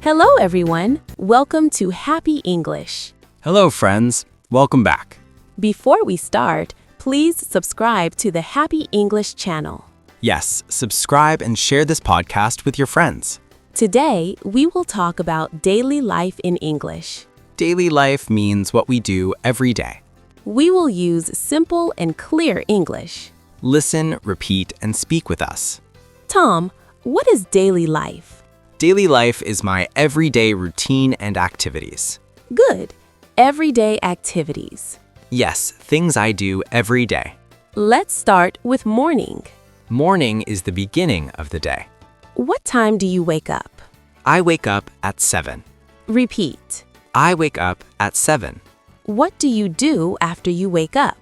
Hello, everyone. Welcome to Happy English. Hello, friends. Welcome back. Before we start, please subscribe to the Happy English channel. Yes, subscribe and share this podcast with your friends. Today, we will talk about daily life in English. Daily life means what we do every day. We will use simple and clear English. Listen, repeat, and speak with us. Tom, what is daily life? Daily life is my everyday routine and activities. Good. Everyday activities. Yes, things I do every day. Let's start with morning. Morning is the beginning of the day. What time do you wake up? I wake up at 7. Repeat. I wake up at 7. What do you do after you wake up?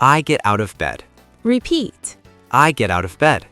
I get out of bed. Repeat. I get out of bed.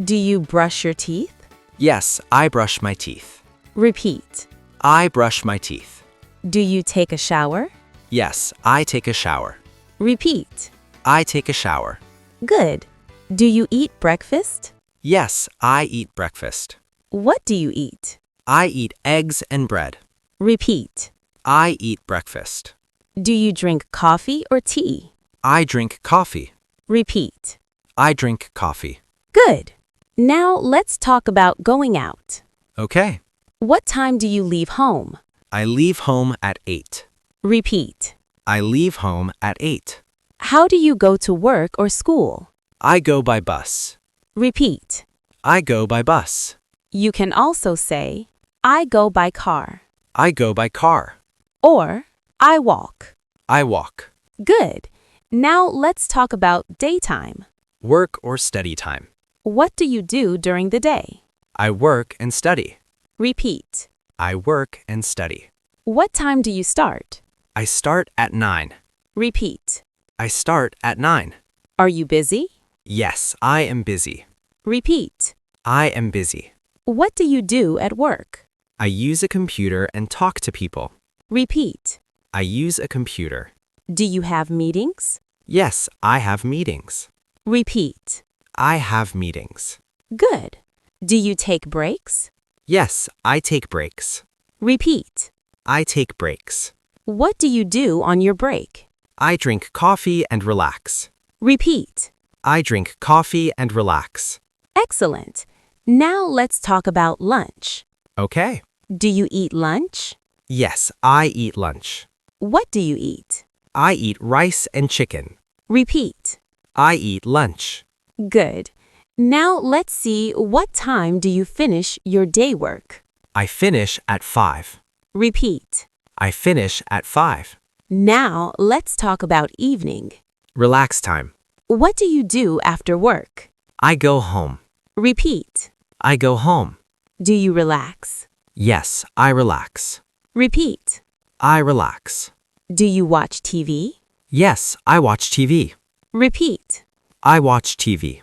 Do you brush your teeth? Yes, I brush my teeth. Repeat. I brush my teeth. Do you take a shower? Yes, I take a shower. Repeat. I take a shower. Good. Do you eat breakfast? Yes, I eat breakfast. What do you eat? I eat eggs and bread. Repeat. I eat breakfast. Do you drink coffee or tea? I drink coffee. Repeat. I drink coffee. Good. Now let's talk about going out. Okay. What time do you leave home? I leave home at 8. Repeat. I leave home at 8. How do you go to work or school? I go by bus. Repeat. I go by bus. You can also say, I go by car. I go by car. Or, I walk. I walk. Good. Now let's talk about daytime. Work or study time. What do you do during the day? I work and study. Repeat. I work and study. What time do you start? I start at 9. Repeat. I start at 9. Are you busy? Yes, I am busy. Repeat. I am busy. What do you do at work? I use a computer and talk to people. Repeat. I use a computer. Do you have meetings? Yes, I have meetings. Repeat. I have meetings. Good. Do you take breaks? Yes, I take breaks. Repeat. I take breaks. What do you do on your break? I drink coffee and relax. Repeat. I drink coffee and relax. Excellent. Now let's talk about lunch. Okay. Do you eat lunch? Yes, I eat lunch. What do you eat? I eat rice and chicken. Repeat. I eat lunch. Good. Now let's see, what time do you finish your day work? I finish at 5. Repeat. I finish at 5. Now let's talk about evening. Relax time. What do you do after work? I go home. Repeat. I go home. Do you relax? Yes, I relax. Repeat. I relax. Do you watch TV? Yes, I watch TV. Repeat. I watch TV.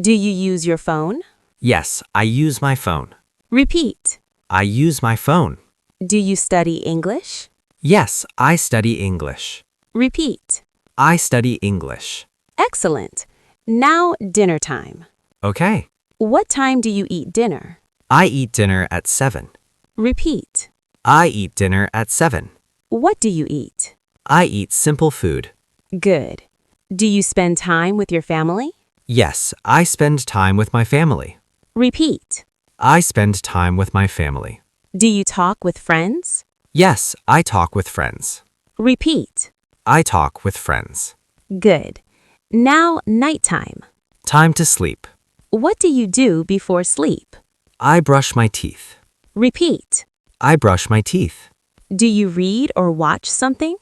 Do you use your phone? Yes, I use my phone. Repeat. I use my phone. Do you study English? Yes, I study English. Repeat. I study English. Excellent. Now dinner time. Okay. What time do you eat dinner? I eat dinner at 7. Repeat. I eat dinner at 7. What do you eat? I eat simple food. Good. Do you spend time with your family? Yes, I spend time with my family. Repeat. I spend time with my family. Do you talk with friends? Yes, I talk with friends. Repeat. I talk with friends. Good. Now nighttime. Time to sleep. What do you do before sleep? I brush my teeth. Repeat. I brush my teeth. Do you read or watch something?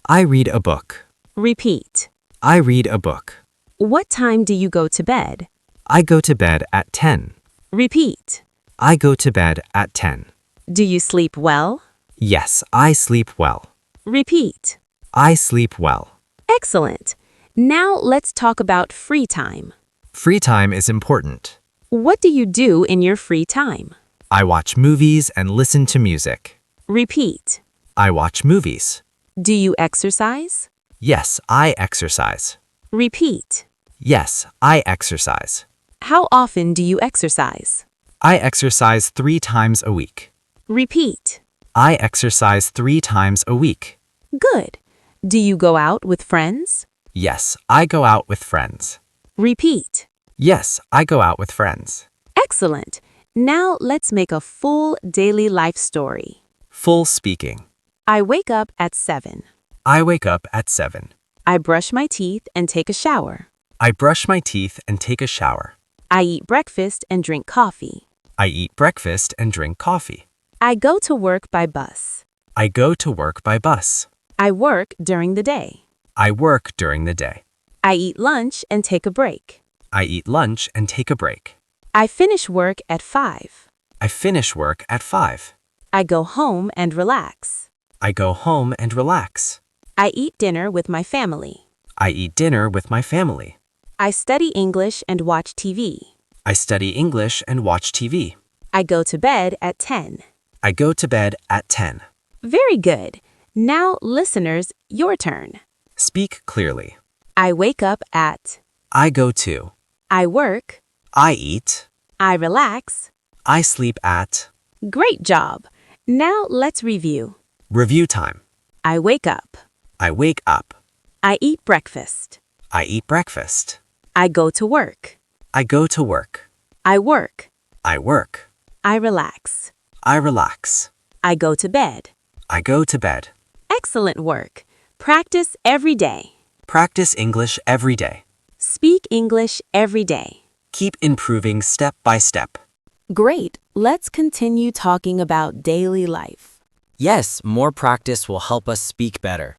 I read a book. Repeat. I read a book. What time do you go to bed? I go to bed at 10. Repeat. I go to bed at 10. Do you sleep well? Yes, I sleep well. Repeat. I sleep well. Excellent. Now let's talk about free time. Free time is important. What do you do in your free time? I watch movies and listen to music. Repeat. I watch movies. Do you exercise? Yes, I exercise. Repeat. Yes, I exercise. How often do you exercise? I exercise 3 times a week. Repeat. I exercise 3 times a week. Good. Do you go out with friends? Yes, I go out with friends. Repeat. Yes, I go out with friends. Excellent. Now let's make a full daily life story. Full speaking. I wake up at 7. I wake up at 7. I brush my teeth and take a shower. I brush my teeth and take a shower. I eat breakfast and drink coffee. I eat breakfast and drink coffee. I go to work by bus. I go to work by bus. I work during the day. I work during the day. I eat lunch and take a break. I eat lunch and take a break. I finish work at 5. I finish work at 5. I go home and relax. I go home and relax. I eat dinner with my family. I eat dinner with my family. I study English and watch TV. I study English and watch TV. I go to bed at 10. I go to bed at 10. Very good. Now, listeners, your turn. Speak clearly. I wake up at. I go to. I work. I eat. I relax. I sleep at. Great job. Now let's review. Review time. I wake up. I wake up. I eat breakfast. I eat breakfast. I go to work. I go to work. I work. I work. I relax. I relax. I go to bed. I go to bed. Excellent work. Practice every day. Practice English every day. Speak English every day. Keep improving step by step. Great. Let's continue talking about daily life. Yes, more practice will help us speak better.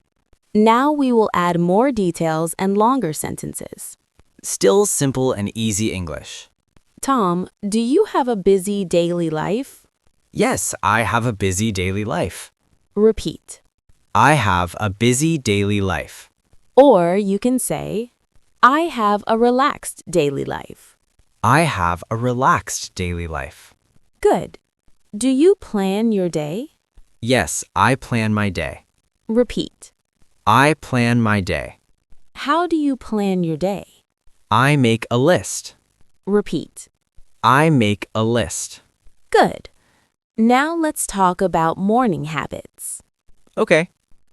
Now we will add more details and longer sentences. Still simple and easy English. Tom, do you have a busy daily life? Yes, I have a busy daily life. Repeat. I have a busy daily life. Or you can say, I have a relaxed daily life. I have a relaxed daily life. Good. Do you plan your day? Yes, I plan my day. Repeat. I plan my day. How do you plan your day? I make a list. Repeat. I make a list. Good. Now let's talk about morning habits. Okay.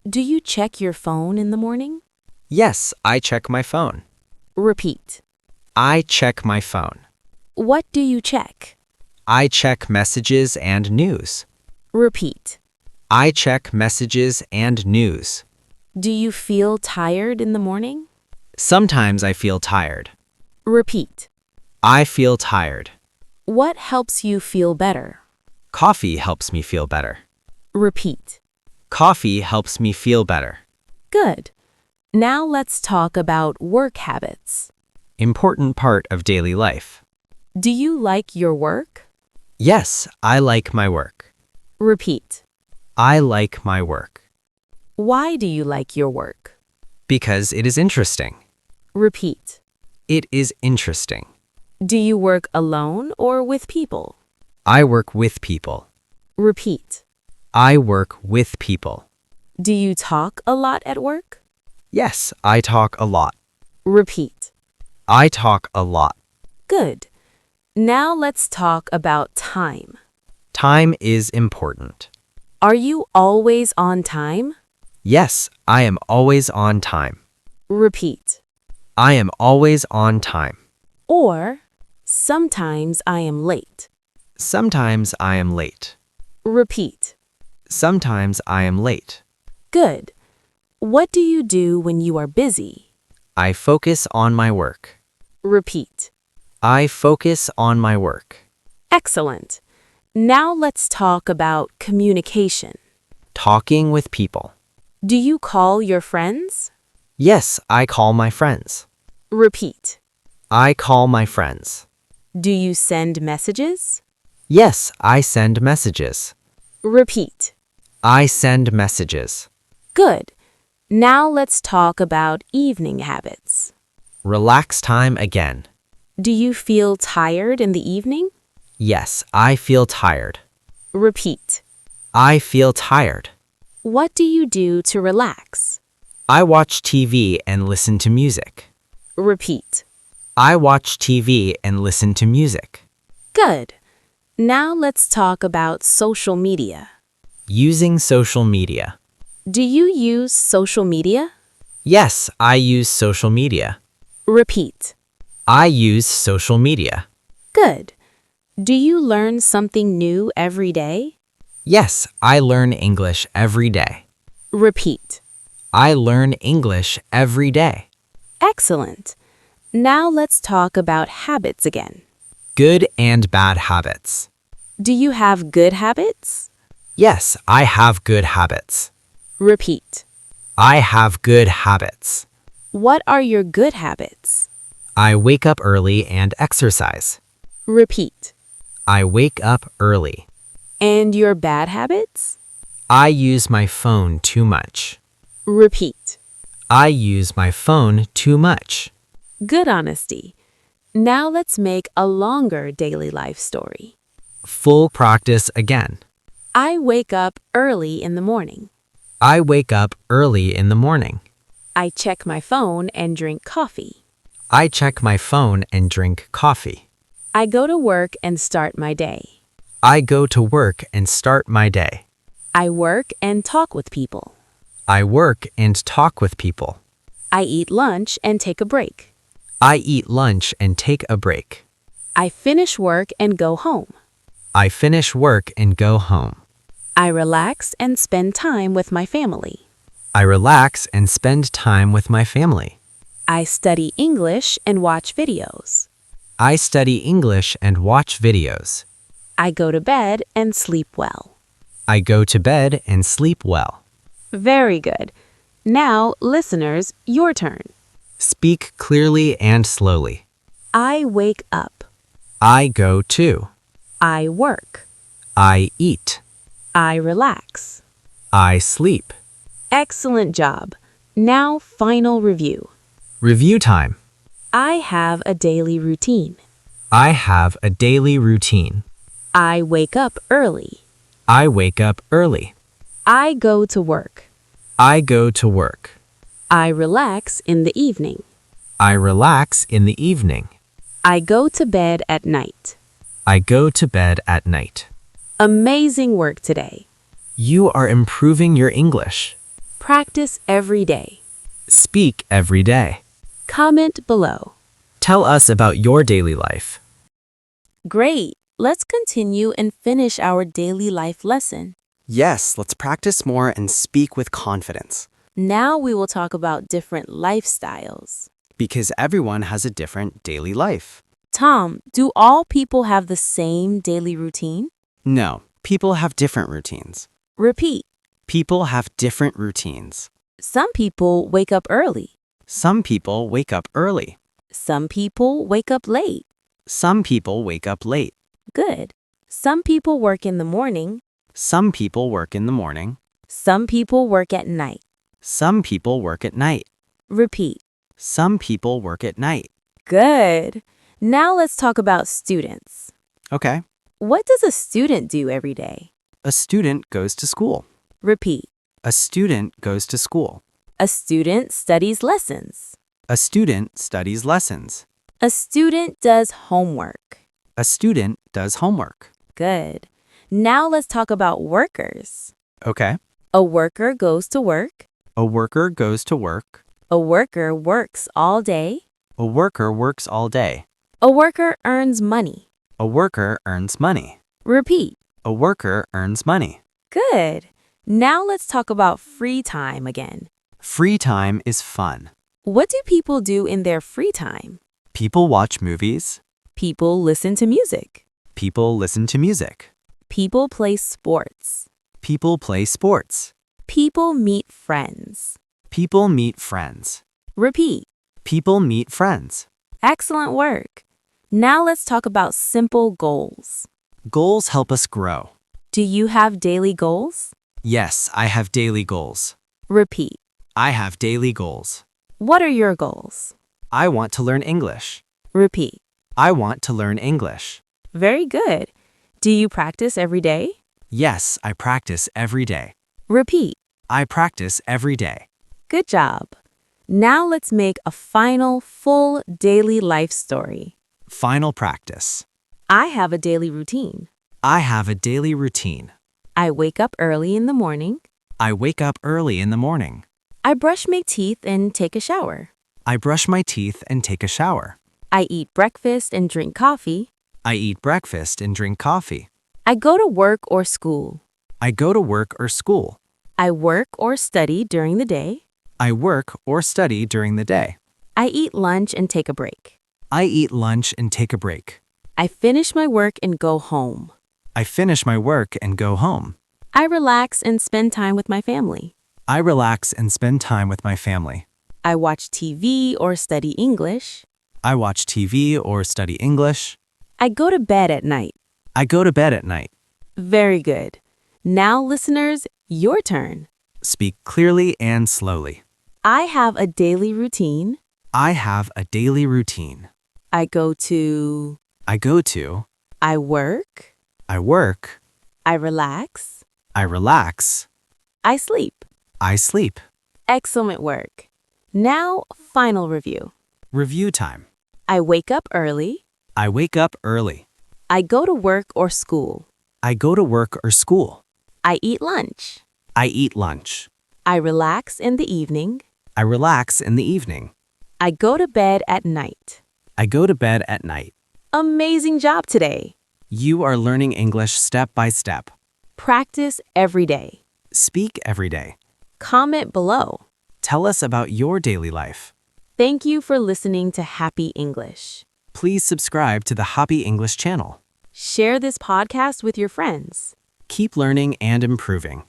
Do you check your phone in the morning? Yes, I check my phone. Repeat. I check my phone. What do you check? I check messages and news. Repeat. I check messages and news. Do you feel tired in the morning? Sometimes I feel tired. Repeat. I feel tired. What helps you feel better? Coffee helps me feel better. Repeat. Coffee helps me feel better. Good. Now let's talk about work habits. Important part of daily life. Do you like your work? Yes, I like my work. Repeat. I like my work. Why do you like your work? Because it is interesting. Repeat. It is interesting. Do you work alone or with people? I work with people. Repeat. I work with people. Do you talk a lot at work? Yes, I talk a lot. Repeat. I talk a lot. Good. Now let's talk about time. Time is important. Are you always on time? Yes, I am always on time. Repeat. I am always on time. Or, sometimes I am late. Sometimes I am late. Repeat. Sometimes I am late. Good. What do you do when you are busy? I focus on my work. Repeat. I focus on my work. Excellent. Now let's talk about communication. Talking with people. Do you call your friends? Yes, I call my friends. Repeat. I call my friends. Do you send messages? Yes, I send messages. Repeat. I send messages. Good. Now let's talk about evening habits. Relax time again. Do you feel tired in the evening? Yes, I feel tired. Repeat. I feel tired. What do you do to relax? I watch TV and listen to music. Repeat. I watch TV and listen to music. Good. Now let's talk about social media. Using social media. Do you use social media? Yes, I use social media. Repeat. I use social media. Good. Do you learn something new every day? Yes, I learn English every day. Repeat. I learn English every day. Excellent. Now let's talk about habits again. Good and bad habits. Do you have good habits? Yes, I have good habits. Repeat. I have good habits. What are your good habits? I wake up early and exercise. Repeat. I wake up early. And your bad habits? I use my phone too much. Repeat. I use my phone too much. Good honesty. Now let's make a longer daily life story. Full practice again. I wake up early in the morning. I wake up early in the morning. I check my phone and drink coffee. I check my phone and drink coffee. I go to work and start my day. I go to work and start my day. I work and talk with people. I work and talk with people. I eat lunch and take a break. I eat lunch and take a break. I finish work and go home. I finish work and go home. I relax and spend time with my family. I relax and spend time with my family. I study English and watch videos. I study English and watch videos. I go to bed and sleep well. I go to bed and sleep well. Very good. Now, listeners, your turn. Speak clearly and slowly. I wake up. I go to. I work. I eat. I relax. I sleep. Excellent job. Now, final review. Review time. I have a daily routine. I have a daily routine. I wake up early. I wake up early. I go to work. I go to work. I relax in the evening. I relax in the evening. I go to bed at night. I go to bed at night. Amazing work today. You are improving your English. Practice every day. Speak every day. Comment below. Tell us about your daily life. Great. Let's continue and finish our daily life lesson. Yes, let's practice more and speak with confidence. Now we will talk about different lifestyles. Because everyone has a different daily life. Tom, do all people have the same daily routine? No, people have different routines. Repeat. People have different routines. Some people wake up early. Some people wake up early. Some people wake up late. Some people wake up late. Good. Some people work in the morning. Some people work in the morning. Some people work at night. Some people work at night. Repeat. Some people work at night. Good. Now let's talk about students. Okay. What does a student do every day? A student goes to school. Repeat. A student goes to school. A student studies lessons. A student studies lessons. A student does homework. A student does homework. Good. Now let's talk about workers. Okay. A worker goes to work. A worker goes to work. A worker works all day. A worker works all day. A worker earns money. A worker earns money. Repeat. A worker earns money. Good. Now let's talk about free time again. Free time is fun. What do people do in their free time? People watch movies. People listen to music. People listen to music. People play sports. People play sports. People meet friends. People meet friends. Repeat. People meet friends. Excellent work. Now let's talk about simple goals. Goals help us grow. Do you have daily goals? Yes, I have daily goals. Repeat. I have daily goals. What are your goals? I want to learn English. Repeat. I want to learn English. Very good. Do you practice every day? Yes, I practice every day. Repeat. I practice every day. Good job. Now let's make a final full daily life story. Final practice. I have a daily routine. I have a daily routine. I wake up early in the morning. I wake up early in the morning. I brush my teeth and take a shower. I brush my teeth and take a shower. I eat breakfast and drink coffee. I eat breakfast and drink coffee. I go to work or school. I go to work or school. I work or study during the day. I work or study during the day. I eat lunch and take a break. I eat lunch and take a break. I finish my work and go home. I finish my work and go home. I relax and spend time with my family. I relax and spend time with my family. I watch TV or study English. I watch TV or study English. I go to bed at night. I go to bed at night. Very good. Now, listeners, your turn. Speak clearly and slowly. I have a daily routine. I have a daily routine. I go to. I go to. I work. I work. I relax. I relax. I sleep. I sleep. Excellent work. Now, final review. Review time. I wake up early. I wake up early. I go to work or school. I go to work or school. I eat lunch. I eat lunch. I relax in the evening. I relax in the evening. I go to bed at night. I go to bed at night. Amazing job today. You are learning English step by step. Practice every day. Speak every day. Comment below. Tell us about your daily life. Thank you for listening to Happy English. Please subscribe to the Happy English channel. Share this podcast with your friends. Keep learning and improving.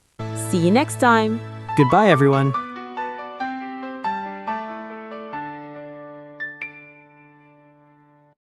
See you next time. Goodbye, everyone.